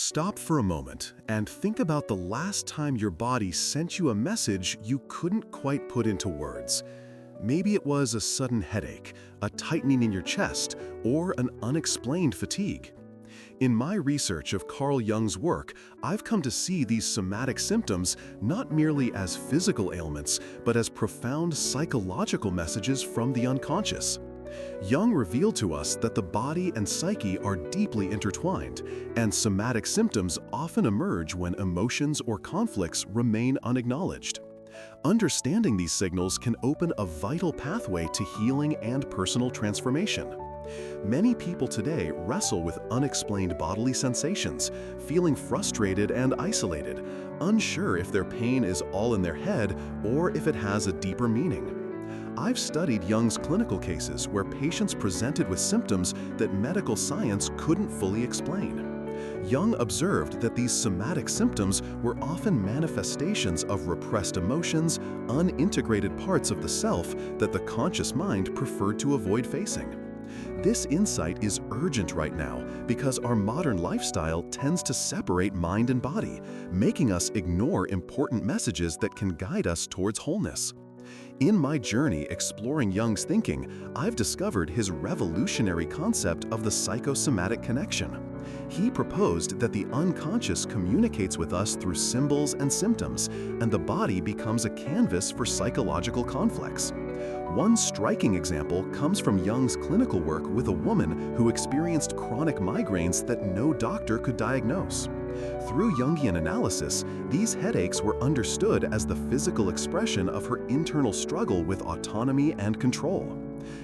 Stop for a moment and think about the last time your body sent you a message you couldn't quite put into words. Maybe it was a sudden headache, a tightening in your chest, or an unexplained fatigue. In my research of Carl Jung's work, I've come to see these somatic symptoms not merely as physical ailments, but as profound psychological messages from the unconscious. Jung revealed to us that the body and psyche are deeply intertwined, and somatic symptoms often emerge when emotions or conflicts remain unacknowledged. Understanding these signals can open a vital pathway to healing and personal transformation. Many people today wrestle with unexplained bodily sensations, feeling frustrated and isolated, unsure if their pain is all in their head or if it has a deeper meaning. I've studied Jung's clinical cases where patients presented with symptoms that medical science couldn't fully explain. Jung observed that these somatic symptoms were often manifestations of repressed emotions, unintegrated parts of the self that the conscious mind preferred to avoid facing. This insight is urgent right now because our modern lifestyle tends to separate mind and body, making us ignore important messages that can guide us towards wholeness. In my journey exploring Jung's thinking, I've discovered his revolutionary concept of the psychosomatic connection. He proposed that the unconscious communicates with us through symbols and symptoms, and the body becomes a canvas for psychological conflicts. One striking example comes from Jung's clinical work with a woman who experienced chronic migraines that no doctor could diagnose. Through Jungian analysis, these headaches were understood as the physical expression of her internal struggle with autonomy and control.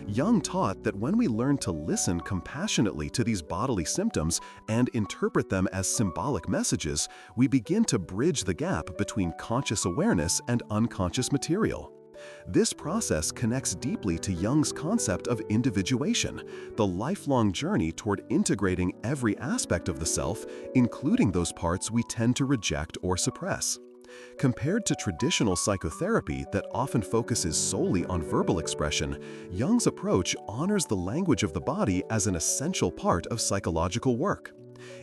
Jung taught that when we learn to listen compassionately to these bodily symptoms and interpret them as symbolic messages, we begin to bridge the gap between conscious awareness and unconscious material. This process connects deeply to Jung's concept of individuation, the lifelong journey toward integrating every aspect of the self, including those parts we tend to reject or suppress. Compared to traditional psychotherapy that often focuses solely on verbal expression, Jung's approach honors the language of the body as an essential part of psychological work.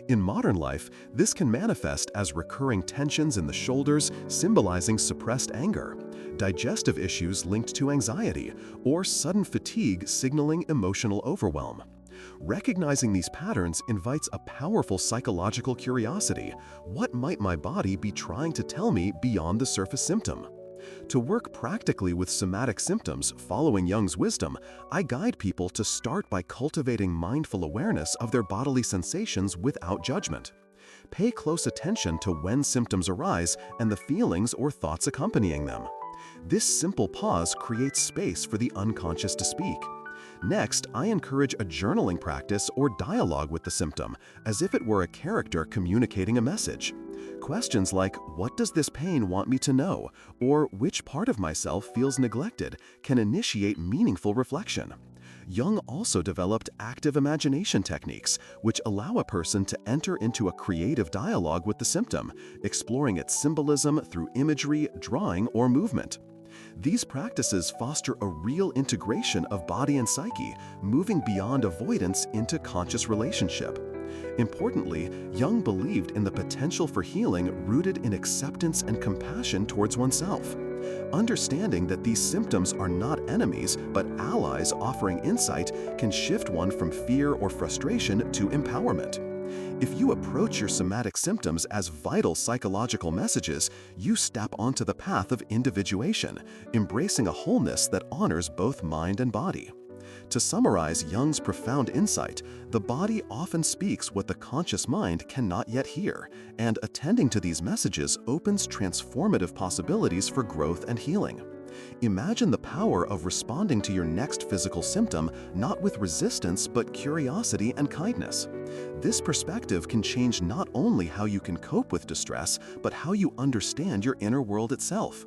In modern life, this can manifest as recurring tensions in the shoulders, symbolizing suppressed anger, digestive issues linked to anxiety, or sudden fatigue signaling emotional overwhelm. Recognizing these patterns invites a powerful psychological curiosity. What might my body be trying to tell me beyond the surface symptom? To work practically with somatic symptoms following Jung's wisdom, I guide people to start by cultivating mindful awareness of their bodily sensations without judgment. Pay close attention to when symptoms arise and the feelings or thoughts accompanying them. This simple pause creates space for the unconscious to speak. Next, I encourage a journaling practice or dialogue with the symptom, as if it were a character communicating a message. Questions like, "What does this pain want me to know?" or "Which part of myself feels neglected?" can initiate meaningful reflection. Jung also developed active imagination techniques, which allow a person to enter into a creative dialogue with the symptom, exploring its symbolism through imagery, drawing, or movement. These practices foster a real integration of body and psyche, moving beyond avoidance into conscious relationship. Importantly, Jung believed in the potential for healing rooted in acceptance and compassion towards oneself. Understanding that these symptoms are not enemies but allies offering insight can shift one from fear or frustration to empowerment. If you approach your somatic symptoms as vital psychological messages, you step onto the path of individuation, embracing a wholeness that honors both mind and body. To summarize Jung's profound insight, the body often speaks what the conscious mind cannot yet hear, and attending to these messages opens transformative possibilities for growth and healing. Imagine the power of responding to your next physical symptom not with resistance but curiosity and kindness. This perspective can change not only how you can cope with distress, but how you understand your inner world itself.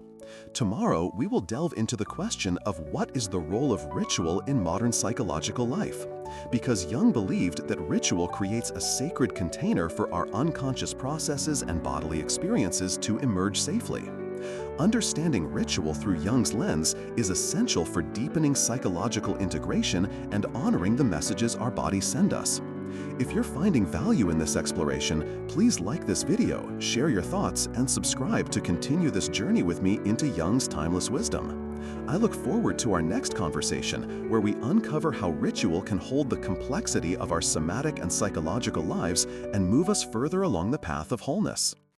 Tomorrow, we will delve into the question of what is the role of ritual in modern psychological life. Because Jung believed that ritual creates a sacred container for our unconscious processes and bodily experiences to emerge safely. Understanding ritual through Jung's lens is essential for deepening psychological integration and honoring the messages our bodies send us. If you're finding value in this exploration, please like this video, share your thoughts, and subscribe to continue this journey with me into Jung's timeless wisdom. I look forward to our next conversation, where we uncover how ritual can hold the complexity of our somatic and psychological lives and move us further along the path of wholeness.